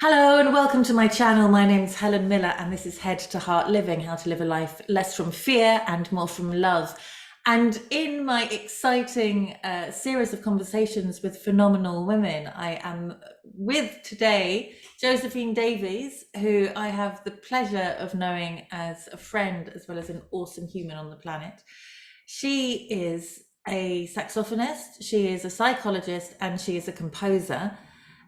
Hello and welcome to my channel. My name's Helen Millar and this is Head to Heart Living, how to live a life less from fear and more from love. And in my exciting series of conversations with phenomenal women, I am with today Josephine Davies, who I have the pleasure of knowing as a friend as well as an awesome human on the planet. She is a saxophonist, she is a psychologist, and she is a composer.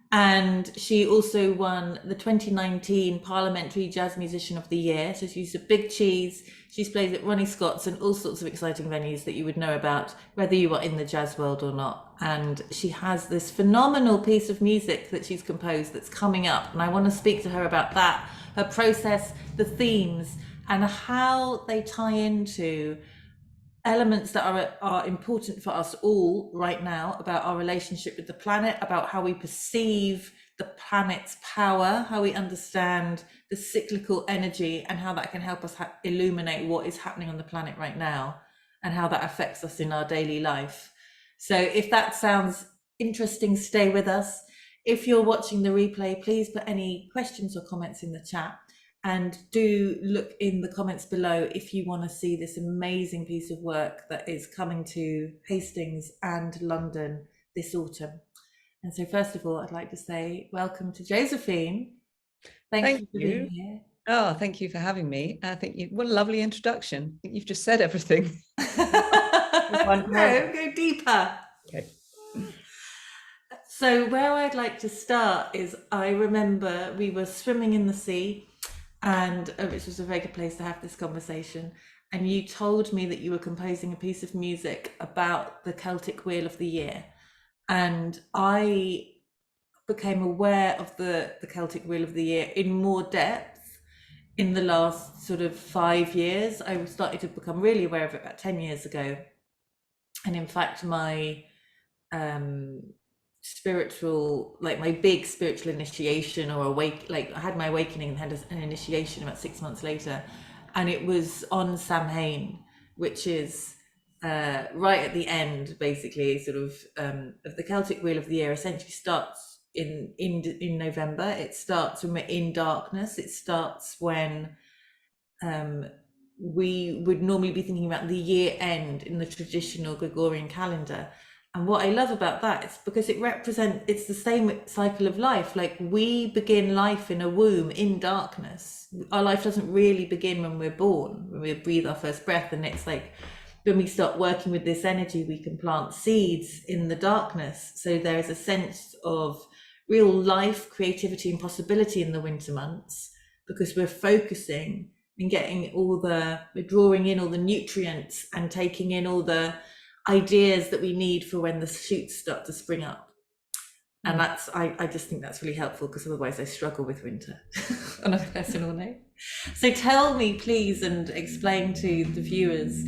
And she also won the 2019 Parliamentary Jazz Musician of the Year. So she's a big cheese. She's played at Ronnie Scott's and all sorts of exciting venues that you would know about, whether you are in the jazz world or not. And she has this phenomenal piece of music that she's composed that's coming up. And I want to speak to her about that, her process, the themes, and how they tie into elements that are important for us all right now about our relationship with the planet, about how we perceive the planet's power, how we understand the cyclical energy, and how that can help us illuminate what is happening on the planet right now and how that affects us in our daily life. So if that sounds interesting, stay with us. If you're watching the replay, please put any questions or comments in the chat. And do look in the comments below if you want to see this amazing piece of work that is coming to Hastings and London this autumn. And so first of all, I'd like to say welcome to Josephine. Thank you for being here. Oh, thank you for having me. I think what a lovely introduction. I think you've just said everything. Go deeper. Okay. So where I'd like to start is I remember we were swimming in the sea, and which was a very good place to have this conversation. And you told me that you were composing a piece of music about the Celtic Wheel of the Year. And I became aware of the Celtic Wheel of the Year in more depth in the last sort of 5 years. I started to become really aware of it about 10 years ago. And in fact, my spiritual, like my big spiritual initiation or like I had my awakening and had an initiation about 6 months later, and it was on Samhain, which is right at the end, basically, sort of the Celtic Wheel of the Year. Essentially starts in November. It starts when we're in darkness. It starts when we would normally be thinking about the year end in the traditional Gregorian calendar. And what I love about that is because it's the same cycle of life. Like, we begin life in a womb in darkness. Our life doesn't really begin when we're born, when we breathe our first breath. And it's like, when we start working with this energy, we can plant seeds in the darkness. So there is a sense of real life, creativity, and possibility in the winter months, because we're focusing and we're drawing in all the nutrients and taking in all the ideas that we need for when the shoots start to spring up. And that's, I just think that's really helpful, because otherwise I struggle with winter on a personal note. So tell me, please, and explain to the viewers,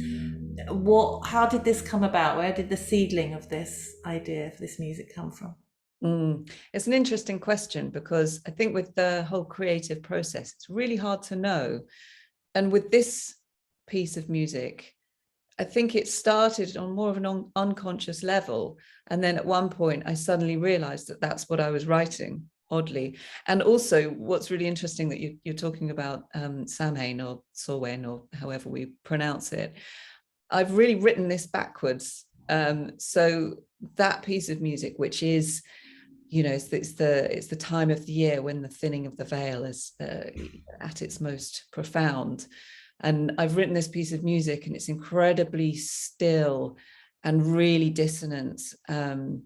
how did this come about? Where did the seedling of this idea for this music come from? It's an interesting question, because I think with the whole creative process, it's really hard to know. And with this piece of music, I think it started on more of an unconscious level. And then at one point, I suddenly realized that that's what I was writing, oddly. And also, what's really interesting that you're talking about Samhain or Samhain, or however we pronounce it. I've really written this backwards. So that piece of music, which is, it's the time of the year when the thinning of the veil is at its most profound. And I've written this piece of music, and it's incredibly still and really dissonant, and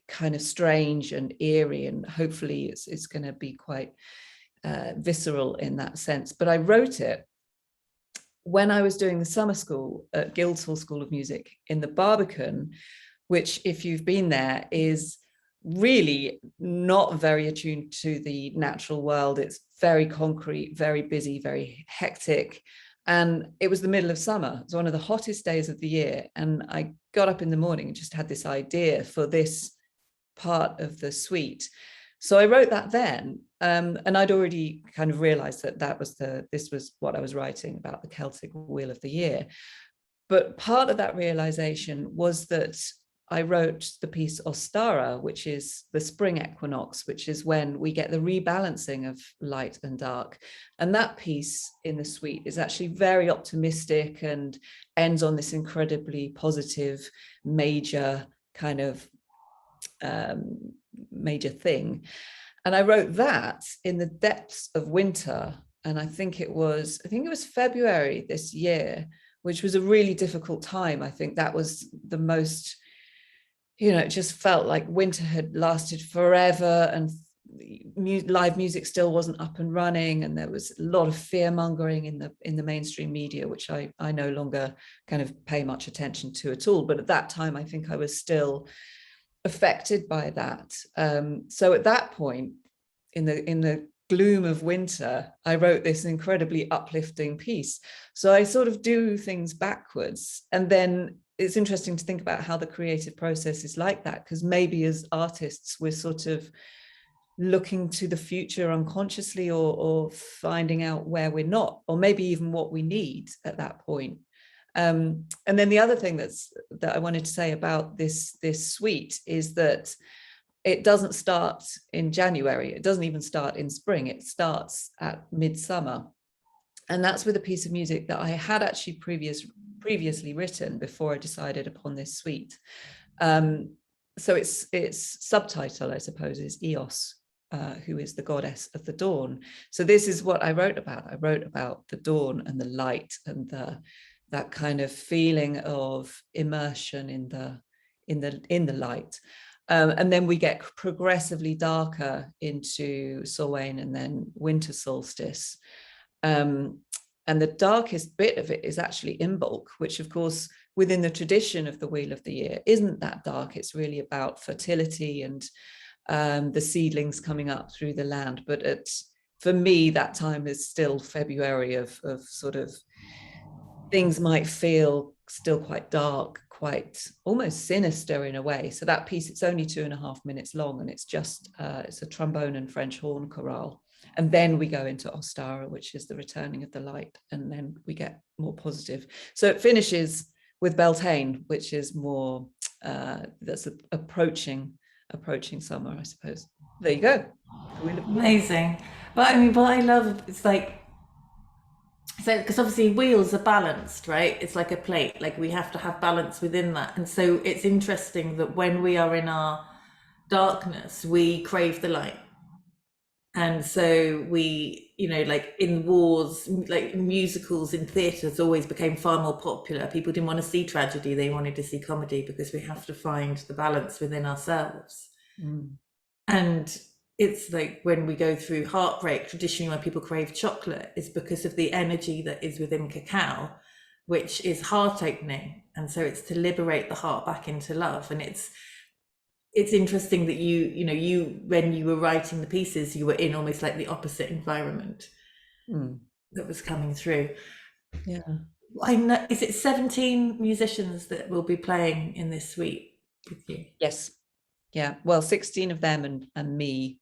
kind of strange and eerie. And hopefully it's going to be quite visceral in that sense. But I wrote it when I was doing the summer school at Guildhall School of Music in the Barbican, which, if you've been there, is really not very attuned to the natural world. It's very concrete, very busy, very hectic. And it was the middle of summer. It was one of the hottest days of the year. And I got up in the morning and just had this idea for this part of the suite. So I wrote that then, and I'd already kind of realized that this was what I was writing about, the Celtic Wheel of the Year. But part of that realization was that I wrote the piece Ostara, which is the spring equinox, which is when we get the rebalancing of light and dark. And that piece in the suite is actually very optimistic and ends on this incredibly positive, major kind of major thing. And I wrote that in the depths of winter. And I think it was February this year, which was a really difficult time. I think that was the most, it just felt like winter had lasted forever, and live music still wasn't up and running, and there was a lot of fear mongering in the mainstream media, which I no longer kind of pay much attention to at all. But at that time, I think I was still affected by that. So at that point, in the gloom of winter, I wrote this incredibly uplifting piece. So I sort of do things backwards, and then it's interesting to think about how the creative process is like that, because maybe as artists we're sort of looking to the future unconsciously, or finding out where we're not, or maybe even what we need at that point. And then the other thing that I wanted to say about this suite is that it doesn't start in January. It doesn't even start in spring. It starts at midsummer. And that's with a piece of music that I had actually previously written before I decided upon this suite. So its subtitle, I suppose, is Eos, who is the goddess of the dawn. So this is what I wrote about. I wrote about the dawn and the light, and that kind of feeling of immersion in the light. And then we get progressively darker into Samhain and then winter solstice. And the darkest bit of it is actually Imbolc, which of course, within the tradition of the Wheel of the Year, isn't that dark. It's really about fertility and the seedlings coming up through the land. But for me, that time is still February of sort of, things might feel still quite dark, quite almost sinister in a way. So that piece, it's only 2.5 minutes long, and it's just it's a trombone and French horn chorale. And then we go into Ostara, which is the returning of the light, and then we get more positive. So it finishes with Beltane, which is more that's approaching summer, I suppose. There you go. Amazing. But I mean, what I love is like, so because obviously wheels are balanced, right? It's like a plate, like we have to have balance within that. And so it's interesting that when we are in our darkness, we crave the light. And so we, like in wars, like musicals in theatres always became far more popular. People didn't want to see tragedy, they wanted to see comedy, because we have to find the balance within ourselves. And it's like when we go through heartbreak, traditionally when people crave chocolate, is because of the energy that is within cacao, which is heart opening. And so it's to liberate the heart back into love. And it's interesting that you when you were writing the pieces, you were in almost like the opposite environment that was coming through. Yeah. I know, is it 17 musicians that will be playing in this suite with you? Yes. Yeah. Well, 16 of them and me,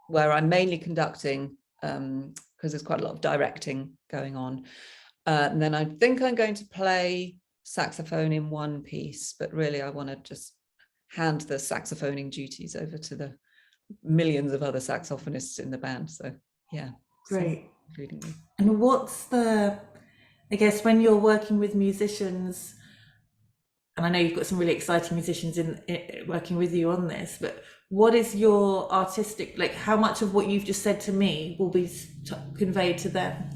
where I'm mainly conducting, because there's quite a lot of directing going on. And then I think I'm going to play saxophone in one piece, but really I want to just hand the saxophoning duties over to the millions of other saxophonists in the band. So yeah. Great. Including me. And what's I guess when you're working with musicians, and I know you've got some really exciting musicians in working with you on this, but what is your artistic, like how much of what you've just said to me will be conveyed to them?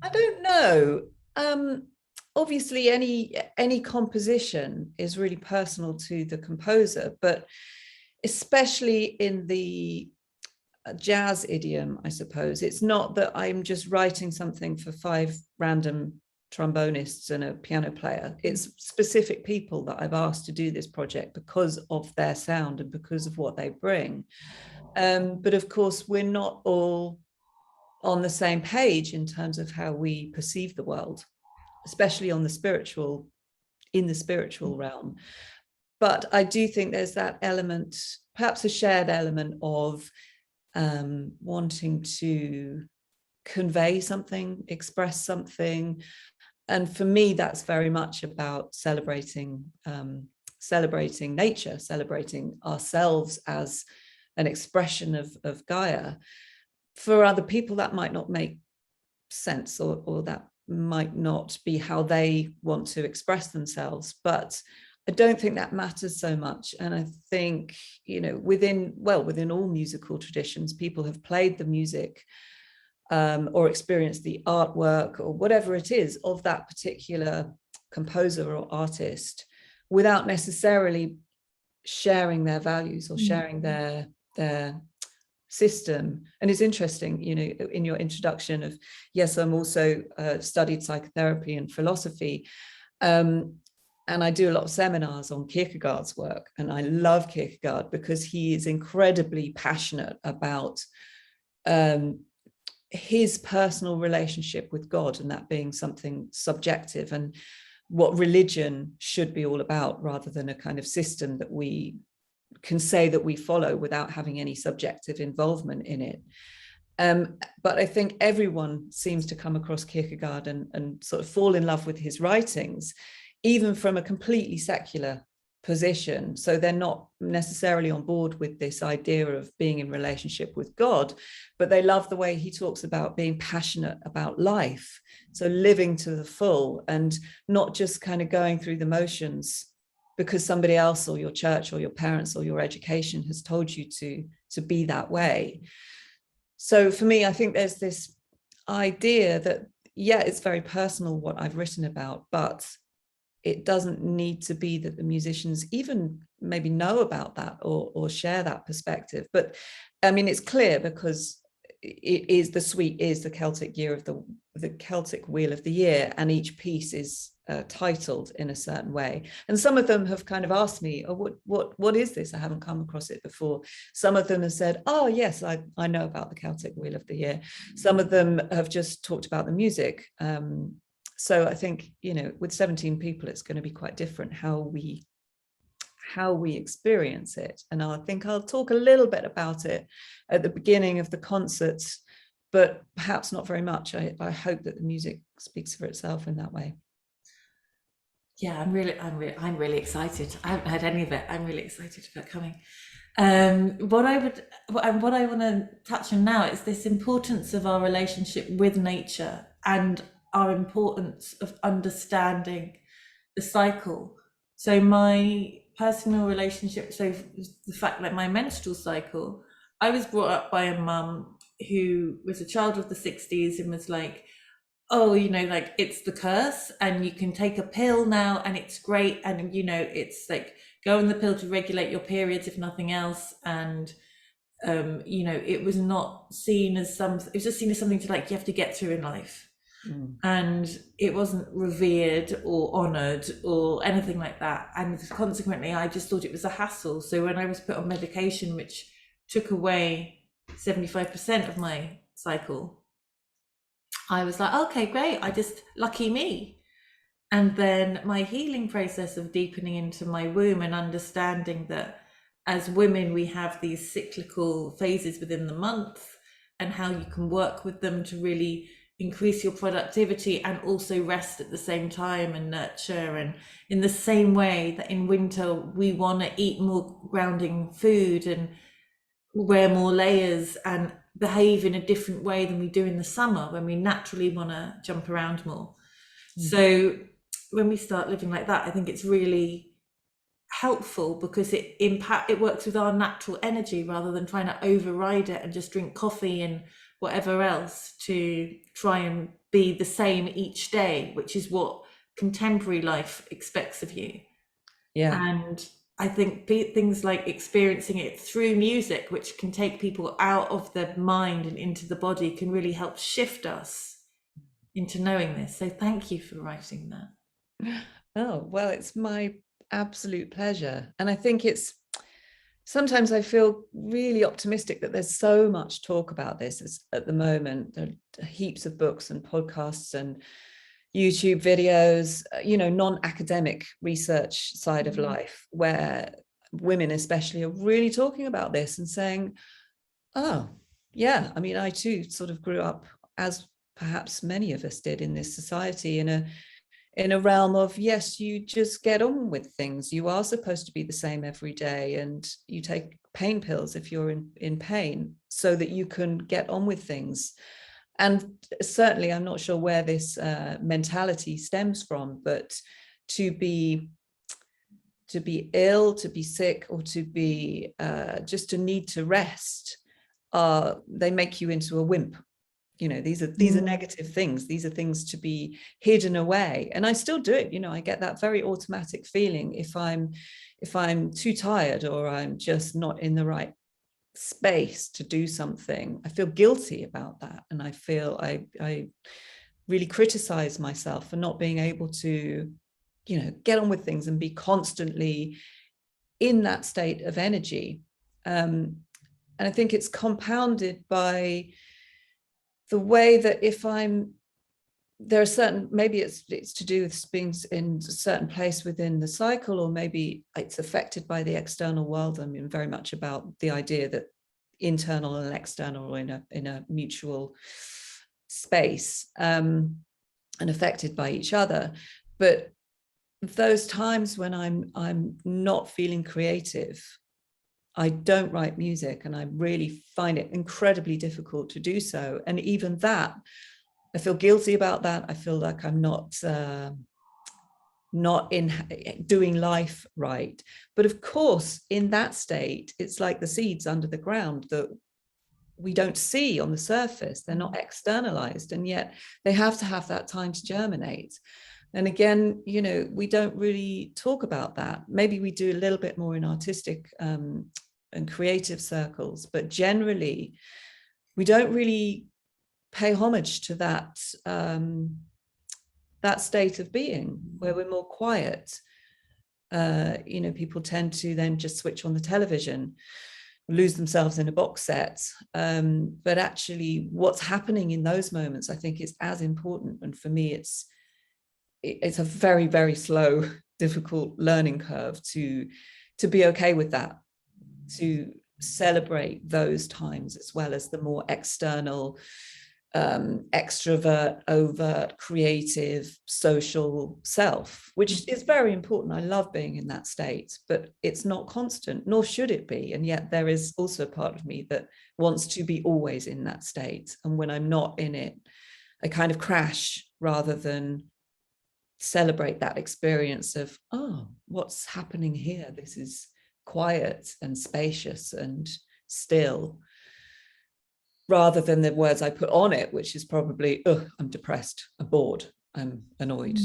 I don't know. Obviously any composition is really personal to the composer, but especially in the jazz idiom, I suppose, it's not that I'm just writing something for 5 random trombonists and a piano player. It's specific people that I've asked to do this project because of their sound and because of what they bring. But of course, we're not all on the same page in terms of how we perceive the world, especially in the spiritual realm. But I do think there's that element, perhaps a shared element of wanting to convey something, express something. And for me, that's very much about celebrating celebrating nature, celebrating ourselves as an expression of Gaia. For other people, that might not make sense, or that might not be how they want to express themselves. But I don't think that matters so much. And I think, within all musical traditions, people have played the music or experienced the artwork or whatever it is of that particular composer or artist without necessarily sharing their values or sharing their system. And it's interesting, in your introduction of, yes, I'm also studied psychotherapy and philosophy. And I do a lot of seminars on Kierkegaard's work. And I love Kierkegaard because he is incredibly passionate about his personal relationship with God, and that being something subjective, and what religion should be all about, rather than a kind of system that we can say that we follow without having any subjective involvement in it. But I think everyone seems to come across Kierkegaard and sort of fall in love with his writings, even from a completely secular position. So they're not necessarily on board with this idea of being in relationship with God, but they love the way he talks about being passionate about life. So living to the full and not just kind of going through the motions because somebody else or your church or your parents or your education has told you to be that way. So for me, I think there's this idea that, yeah, it's very personal what I've written about, but it doesn't need to be that the musicians even maybe know about that or share that perspective. But I mean, it's clear because it is the suite is the Celtic year of the Celtic Wheel of the Year, and each piece is titled in a certain way. And some of them have kind of asked me, oh, what is this? I haven't come across it before. Some of them have said, oh yes, I know about the Celtic Wheel of the Year. Some of them have just talked about the music. So I think, with 17 people, it's going to be quite different how we experience it. And I think I'll talk a little bit about it at the beginning of the concerts, but perhaps not very much. I hope that the music speaks for itself in that way. Yeah, I'm really excited. I haven't heard any of it. I'm really excited about coming. What I want to touch on now is this importance of our relationship with nature and our importance of understanding the cycle. So my personal relationship, so the fact that my menstrual cycle, I was brought up by a mum who was a child of the 60s and was like, oh, like it's the curse and you can take a pill now and it's great. And, it's like go on the pill to regulate your periods, if nothing else. And, it was not seen as it was just seen as something to like, you have to get through in life. And it wasn't revered or honored or anything like that. And consequently, I just thought it was a hassle. So when I was put on medication, which took away 75% of my cycle, I was like, okay, great. Lucky me. And then my healing process of deepening into my womb and understanding that as women, we have these cyclical phases within the month and how you can work with them to really increase your productivity and also rest at the same time and nurture. And in the same way that in winter, we want to eat more grounding food and wear more layers and behave in a different way than we do in the summer when we naturally want to jump around more. So when we start living like that, I think it's really helpful because it works with our natural energy rather than trying to override it and just drink coffee and whatever else to try and be the same each day, which is what contemporary life expects of you. Yeah. And I think things like experiencing it through music, which can take people out of the mind and into the body, can really help shift us into knowing this. So thank you for writing that. Oh, well, it's my absolute pleasure. And I think sometimes I feel really optimistic that there's so much talk about this at the moment. There are heaps of books and podcasts and YouTube videos, non-academic research side of life, where women especially are really talking about this and saying, oh, yeah, I mean, I too sort of grew up, as perhaps many of us did in this society, in in a realm of, yes, you just get on with things. You are supposed to be the same every day, and you take pain pills if you're in pain so that you can get on with things. And certainly I'm not sure where this mentality stems from, but to be ill, to be sick, or to be just to need to rest, they make you into a wimp. You know, these are negative things. These are things to be hidden away. And I still do it. You know, I get that very automatic feeling if I'm too tired, or I'm just not in the right space to do something. I feel guilty about that, and I feel I really criticize myself for not being able to, you know, get on with things and be constantly in that state of energy. And I think it's compounded by the way that there are certain, maybe it's to do with being in a certain place within the cycle, or maybe it's affected by the external world. I mean, very much about the idea that internal and external are in a mutual space, and affected by each other. But those times when I'm not feeling creative, I don't write music, and I really find it incredibly difficult to do so. And even that, I feel guilty about that. I feel like I'm not in doing life right. But of course, in that state, it's like the seeds under the ground that we don't see on the surface. They're not externalized, and yet they have to have that time to germinate. And again, you know, we don't really talk about that. Maybe we do a little bit more in artistic and creative circles, but generally we don't really pay homage to that that state of being where we're more quiet. You know, people tend to then just switch on the television, lose themselves in a box set. But actually what's happening in those moments, I think, is as important. And for me, it's a very, very slow, difficult learning curve to be okay with that, to celebrate those times as well as the more external, extrovert, overt, creative, social self, which is very important. I love being in that state, but it's not constant, nor should it be. And yet there is also a part of me that wants to be always in that state. And when I'm not in it, I kind of crash rather than celebrate that experience of, oh, what's happening here? This is quiet and spacious and still, rather than the words I put on it, which is probably, oh, I'm depressed, I'm bored, I'm annoyed.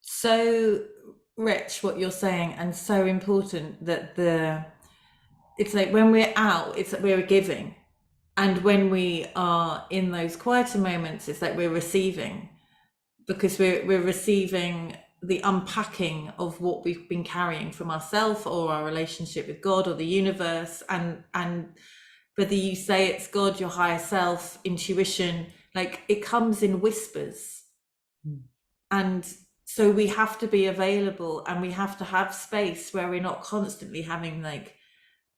So rich what you're saying, and so important that it's like when we're out, it's like we're giving, and when we are in those quieter moments, it's like we're receiving, because we're receiving the unpacking of what we've been carrying from ourselves or our relationship with God or the universe, and whether you say it's God, your higher self, intuition, like it comes in whispers. And so we have to be available, and we have to have space where we're not constantly having, like,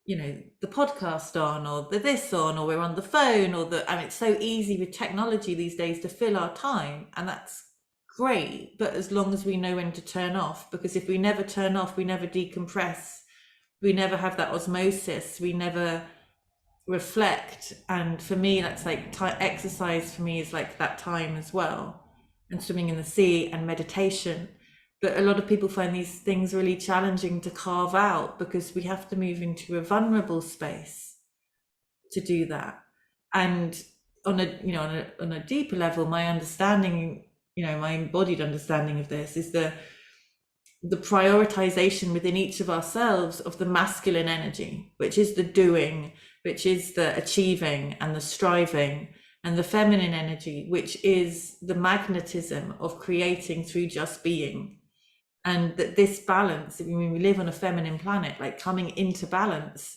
you know, the podcast on, or the this on, or we're on the phone, or I mean, it's so easy with technology these days to fill our time, and that's great, but as long as we know when to turn off, because if we never turn off, we never decompress, we never have that osmosis, we never reflect. And for me, that's like exercise for me is like that time as well, and swimming in the sea and meditation. But a lot of people find these things really challenging to carve out, because we have to move into a vulnerable space to do that. And on a deeper level, my understanding, you know, my embodied understanding of this is the prioritization within each of ourselves of the masculine energy, which is the doing, which is the achieving and the striving, and the feminine energy, which is the magnetism of creating through just being. And that this balance, I mean, we live on a feminine planet, like coming into balance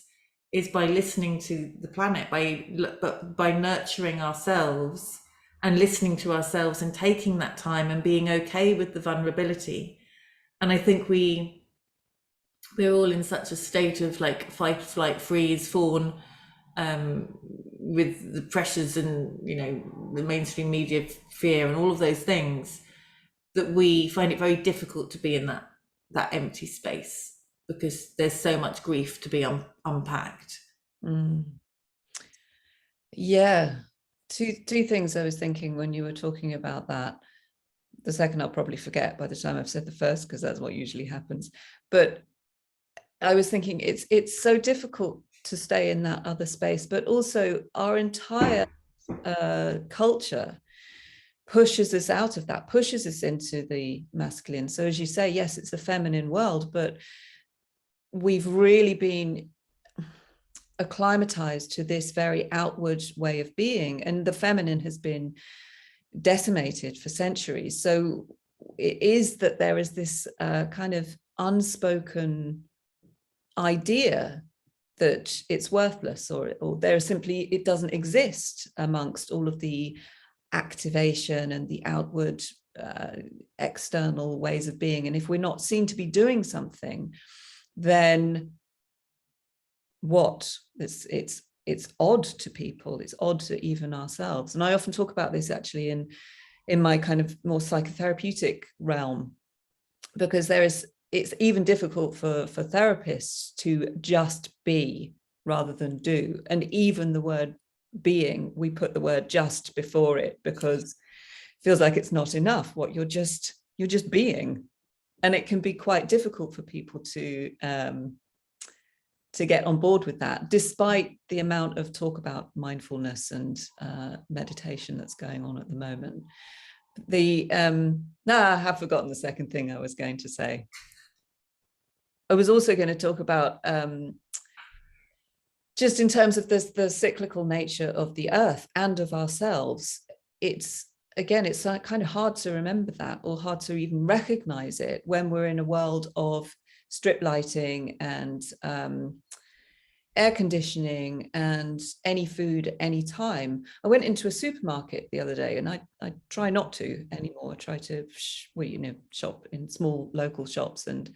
is by listening to the planet, by nurturing ourselves and listening to ourselves and taking that time and being okay with the vulnerability. And I think we're all in such a state of like fight, flight, freeze, fawn, with the pressures and, you know, the mainstream media fear and all of those things. that we find it very difficult to be in that empty space because there's so much grief to be unpacked. Yeah, two things I was thinking when you were talking about that. The second I'll probably forget by the time I've said the first, because that's what usually happens. But I was thinking it's so difficult to stay in that other space, but also our entire culture pushes us out of that, pushes us into the masculine. So as you say, yes, it's a feminine world, but we've really been acclimatized to this very outward way of being, and the feminine has been decimated for centuries. So it is that there is this kind of unspoken idea that it's worthless, or there simply, it doesn't exist amongst all of the activation and the outward external ways of being. And if we're not seen to be doing something, then what? It's odd to people, it's odd to even ourselves. And I often talk about this actually in my kind of more psychotherapeutic realm, because it's even difficult for therapists to just be rather than do. And even the word being, we put the word just before it because it feels like it's not enough. What you're just being. And it can be quite difficult for people to get on board with that, despite the amount of talk about mindfulness and meditation that's going on at the moment. I have forgotten the second thing I was going to say. I was also going to talk about just in terms of the cyclical nature of the earth and of ourselves. It's kind of hard to remember that, or hard to even recognize it when we're in a world of strip lighting and air conditioning and any food at any time. I went into a supermarket the other day, and I try not to anymore. I try to shop in small local shops and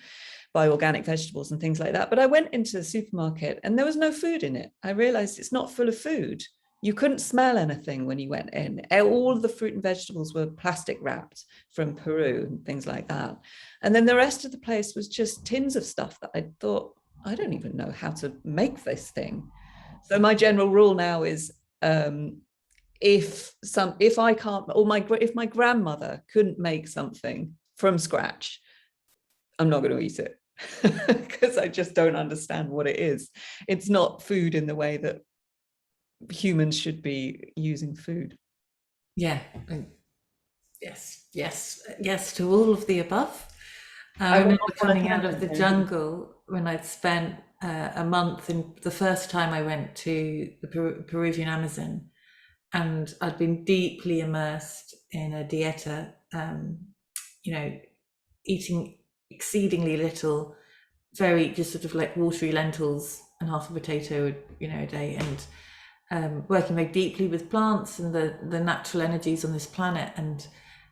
buy organic vegetables and things like that. But I went into the supermarket and there was no food in it. I realized it's not full of food. You couldn't smell anything when you went in. All of the fruit and vegetables were plastic wrapped from Peru and things like that. And then the rest of the place was just tins of stuff that I thought, I don't even know how to make this thing. So my general rule now is if my grandmother couldn't make something from scratch, I'm not going to eat it because I just don't understand what it is. It's not food in the way that humans should be using food. Yeah. Yes to all of the above. I I remember want coming out to of the jungle when I'd spent a month in the first time I went to the Peruvian Amazon, and I'd been deeply immersed in a dieta, eating exceedingly little, very just sort of like watery lentils and half a potato, a day, and working very deeply with plants and the natural energies on this planet, and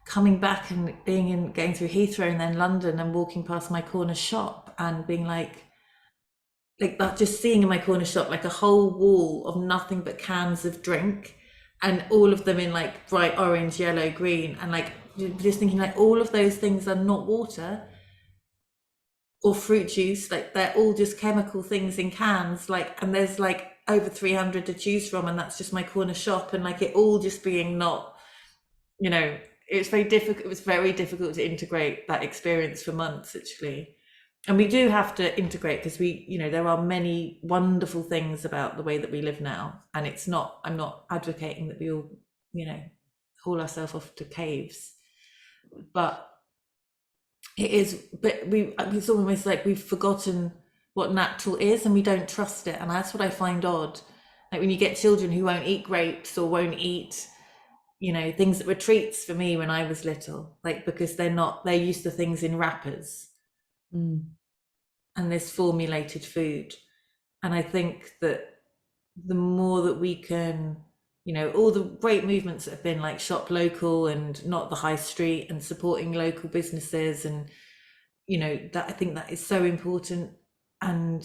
coming back and going through Heathrow and then London and walking past my corner shop and being like that, just seeing in my corner shop like a whole wall of nothing but cans of drink, and all of them in like bright orange, yellow, green, and like just thinking like all of those things are not water or fruit juice, like they're all just chemical things in cans, like, and there's like over 300 to choose from, and that's just my corner shop, and like it all just being not, it's very difficult. It was very difficult to integrate that experience for months actually. And we do have to integrate because there are many wonderful things about the way that we live now, and I'm not advocating that we all haul ourselves off to caves, but it's almost like we've forgotten what natural is and we don't trust it. And that's what I find odd, like when you get children who won't eat grapes or won't eat things that were treats for me when I was little, like because they're used to things in wrappers and this formulated food. And I think that the more that we can, all the great movements that have been like shop local and not the high street and supporting local businesses, and that, I think that is so important. And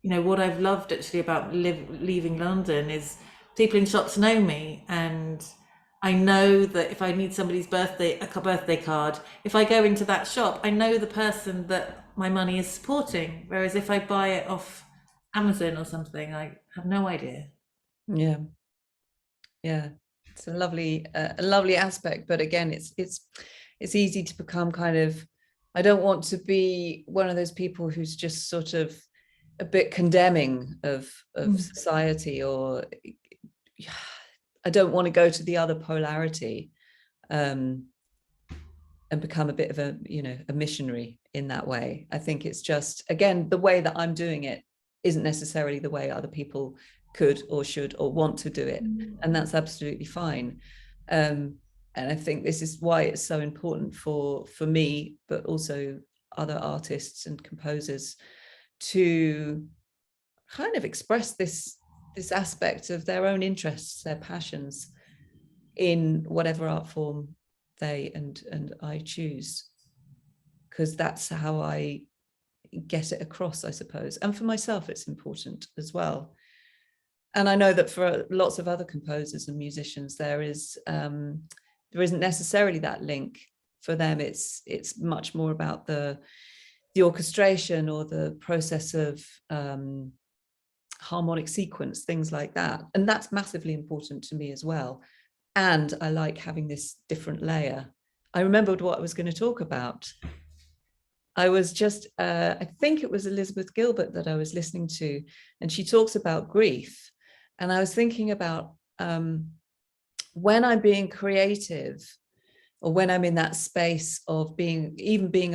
what I've loved actually about leaving London is people in shops know me, and I know that if I need somebody's birthday, a birthday card, if I go into that shop, I know the person that my money is supporting. Whereas if I buy it off Amazon or something, I have no idea. Yeah, yeah, it's a lovely aspect. But again, it's easy to become kind of. I don't want to be one of those people who's just sort of a bit condemning of society, or I don't want to go to the other polarity, and become a bit of a missionary in that way. I think it's just, again, the way that I'm doing it isn't necessarily the way other people could or should or want to do it, and that's absolutely fine. And I think this is why it's so important for me, but also other artists and composers, to kind of express this aspect of their own interests, their passions, in whatever art form they and I choose, because that's how I get it across, I suppose. And for myself, it's important as well. And I know that for lots of other composers and musicians, there isn't necessarily that link. For them, it's much more about the orchestration or the process of harmonic sequence, things like that. And that's massively important to me as well. And I like having this different layer. I remembered what I was going to talk about. I was just, I think it was Elizabeth Gilbert that I was listening to, and she talks about grief. And I was thinking about when I'm being creative, or when I'm in that space of being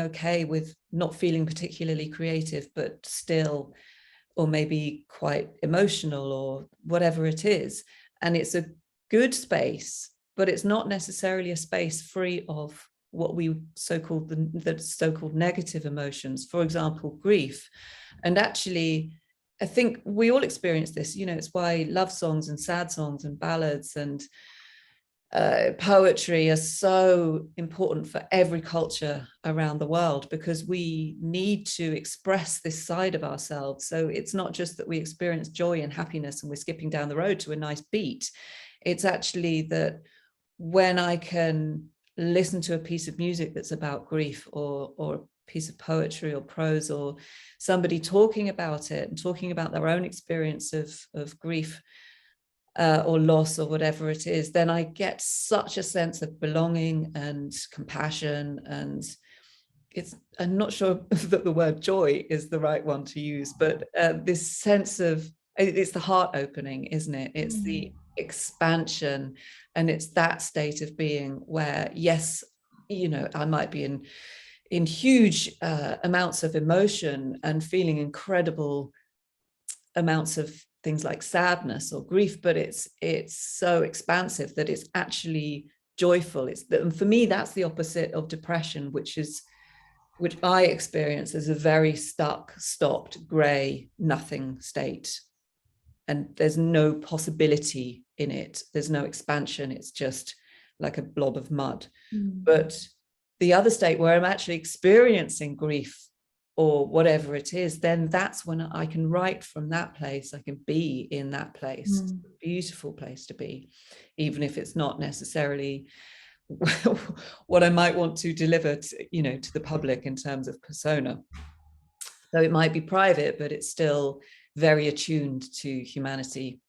okay with not feeling particularly creative, but still, or maybe quite emotional or whatever it is. And it's a good space, but it's not necessarily a space free of what we so-called the so-called negative emotions, for example, grief. And actually, I think we all experience this. It's why love songs and sad songs and ballads and poetry are so important for every culture around the world, because we need to express this side of ourselves. So it's not just that we experience joy and happiness and we're skipping down the road to a nice beat. It's actually that when I can listen to a piece of music that's about grief, or a piece of poetry or prose, or somebody talking about it and talking about their own experience of grief, or loss, or whatever it is, then I get such a sense of belonging and compassion. And I'm not sure that the word joy is the right one to use, but this sense of, it's the heart opening, isn't it? It's the expansion, and it's that state of being where, yes, I might be in huge amounts of emotion and feeling incredible amounts of things like sadness or grief, but it's so expansive that it's actually joyful. And for me, that's the opposite of depression, which I experience as a very stuck, stopped, grey, nothing state. And there's no possibility in it. There's no expansion. It's just like a blob of mud. But the other state, where I'm actually experiencing grief or whatever it is, then that's when I can write from that place. I can be in that place. It's a beautiful place to be, even if it's not necessarily what I might want to deliver to the public in terms of persona. So it might be private, but it's still very attuned to humanity.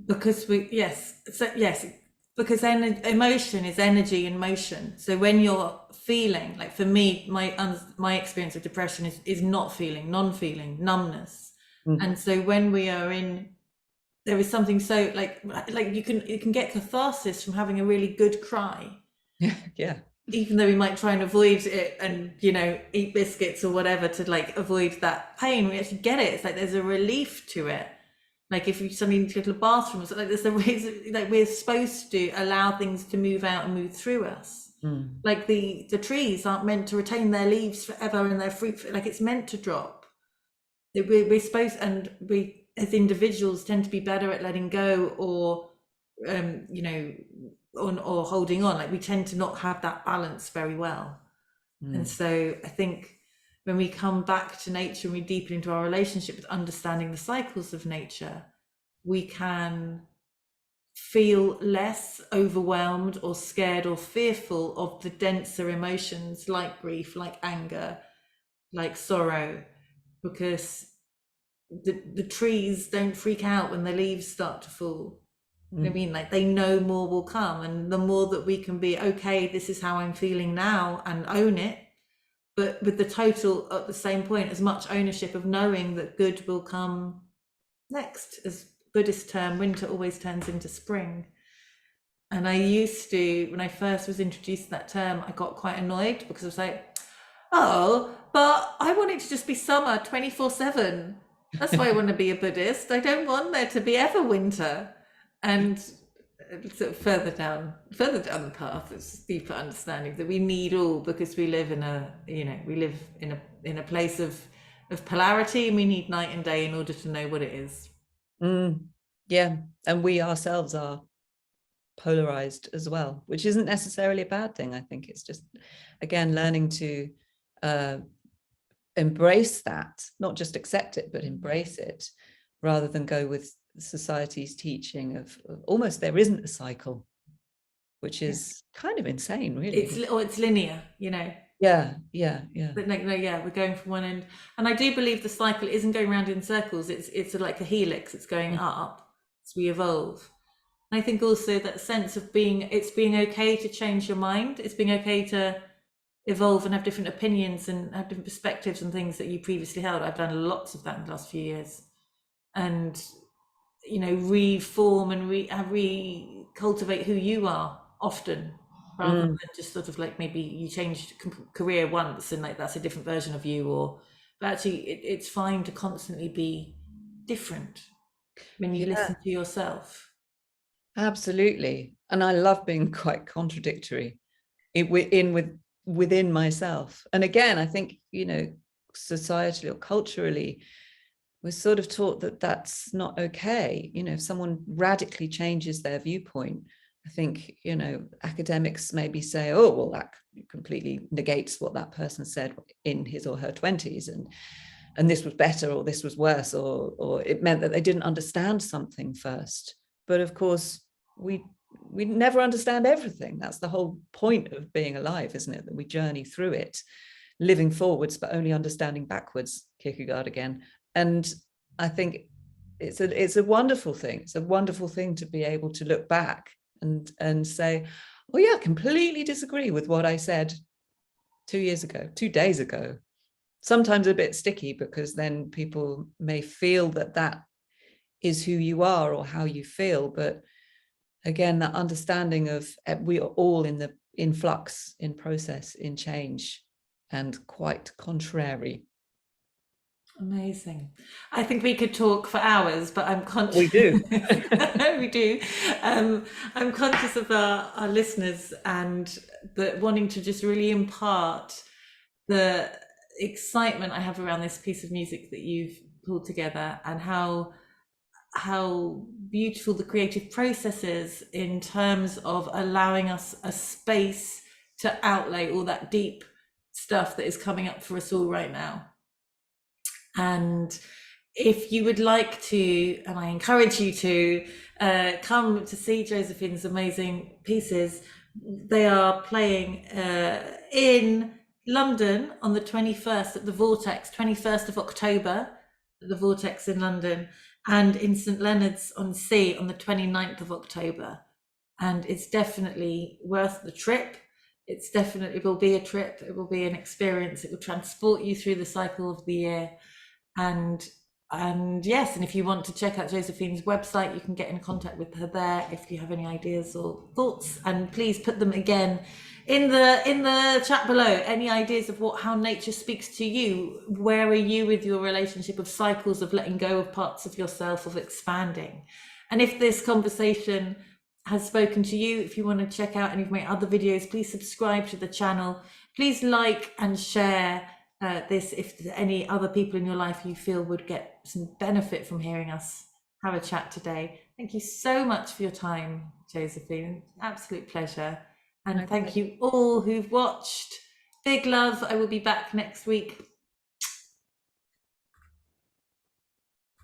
Because because emotion is energy in motion. So when you're feeling, like for me, my experience of depression is not feeling, non-feeling, numbness. And so when we are there is something so like you can get catharsis from having a really good cry. Yeah. Even though we might try and avoid it and eat biscuits or whatever to like avoid that pain, we actually get it. It's like there's a relief to it. Like if you suddenly need to go to the bathroom or something, like there's a reason, like we're supposed to allow things to move out and move through us. Like the trees aren't meant to retain their leaves forever and their fruit, like it's meant to drop. We're supposed, and we as individuals tend to be better at letting go or or holding on. Like we tend to not have that balance very well. And so I think when we come back to nature and we deepen into our relationship with understanding the cycles of nature, we can feel less overwhelmed or scared or fearful of the denser emotions like grief, like anger, like sorrow, because the trees don't freak out when the leaves start to fall. You know what I mean? Like they know more will come, and the more that we can be, okay, this is how I'm feeling now, and own it, but with the total at the same point, as much ownership of knowing that good will come next. As Buddhist term, winter always turns into spring. And I used to, when I first was introduced to that term, I got quite annoyed because I was like, oh, but I want it to just be summer 24/7. That's why I want to be a Buddhist. I don't want there to be ever winter. And sort of further down the path, it's deeper understanding that we need all, because we live in a place of polarity, and we need night and day in order to know what it is. Yeah, and we ourselves are polarized as well, which isn't necessarily a bad thing. I think it's just, again, learning to embrace that, not just accept it, but embrace it, rather than go with society's teaching of almost there isn't a cycle, which is kind of insane, really. It's linear, you know. Yeah. But no, we're going from one end, and I do believe the cycle isn't going around in circles. It's like a helix. It's going up as we evolve. And I think also that sense of being okay to change your mind. It's being okay to evolve and have different opinions and have different perspectives and things that you previously held. I've done lots of that in the last few years, and reform and cultivate who you are often, rather than just sort of like maybe you changed career once and like that's a different version of you, but actually it's fine to constantly be different when you listen to yourself. Absolutely. And I love being quite contradictory within myself. And again, I think, societally or culturally, we're sort of taught that that's not okay. If someone radically changes their viewpoint, I think, academics maybe say, oh, well, that completely negates what that person said in his or her 20s. And this was better, or this was worse, or it meant that they didn't understand something first. But of course, we never understand everything. That's the whole point of being alive, isn't it? That we journey through it, living forwards, but only understanding backwards, Kierkegaard again. And I think it's a wonderful thing. It's a wonderful thing to be able to look back and say, oh yeah, completely disagree with what I said 2 days ago. Sometimes a bit sticky, because then people may feel that is who you are or how you feel. But again, that understanding of we are all in flux, in process, in change, and quite contrary. Amazing. I think we could talk for hours, but I'm conscious. We do. We do. I'm conscious of our listeners, and that wanting to just really impart the excitement I have around this piece of music that you've pulled together, and how beautiful the creative process is in terms of allowing us a space to outlay all that deep stuff that is coming up for us all right now. And if you would like to, and I encourage you to, come to see Josephine's amazing pieces, they are playing in London on the 21st at the Vortex, 21st of October at the Vortex in London, and in St Leonard's on Sea on the 29th of October. And it's definitely worth the trip. It will be a trip. It will be an experience. It will transport you through the cycle of the year. And yes, and if you want to check out Josephine's website, you can get in contact with her there if you have any ideas or thoughts, and please put them again in the chat below. Any ideas of how nature speaks to you? Where are you with your relationship of cycles, of letting go of parts of yourself, of expanding? And if this conversation has spoken to you, if you want to check out any of my other videos, please subscribe to the channel. Please like and share this if any other people in your life you feel would get some benefit from hearing us have a chat today. Thank you so much for your time, Josephine. Absolute pleasure. And thank you all who've watched. Big love. I will be back next week.